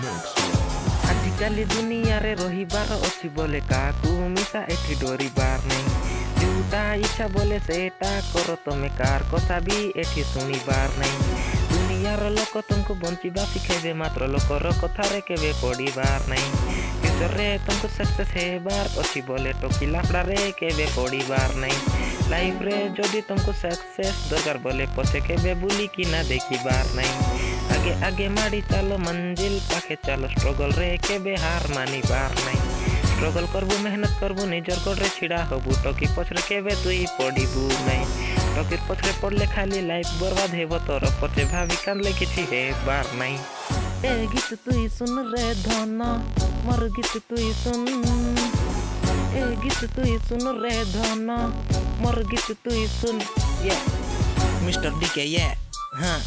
आजिकाली दुनिया रे रहिबार अछि बोले काकू मिसा एठी डरिबार नहीं जोटा इच्छा बोले सेटा करो तमे कार कथा भी एठी सुनिबार नहीं दुनियार लोक तुमको बंचिबा शिखेबे मात्र लोकर कथा रे केबे पड़ीबार नहीं फ्यूचर रे तुमको सक्सेस हेबार अछि बोले टोकीलापड़ा रे केबे पड़ीबार नहीं लाइफ रे जदि तुमको सक्सेस दरकार बोले पछे केबे बुली कि ना देखिबार नहीं आगे आगे माड़ी चलो मंजिल पाखे चलो स्ट्रगल रे केबे हार मानिबार नहीं स्ट्रगल करबू मेहनत करबू निजर गोड़े छिड़ा होबू टकी पछरे केबे तुई पड़ीबू नहीं टकीर पछरे पड़ले खाली लाइफ बर्बाद हेबो तोर पछे भाभी कांदले किछि हेबार नहीं ए गीत तुई सुन रे धन मोर गीत तुई सुन ए गीत तुई सुन रे धन मोर गीत तुई सुन मिस्टर डीके हाँ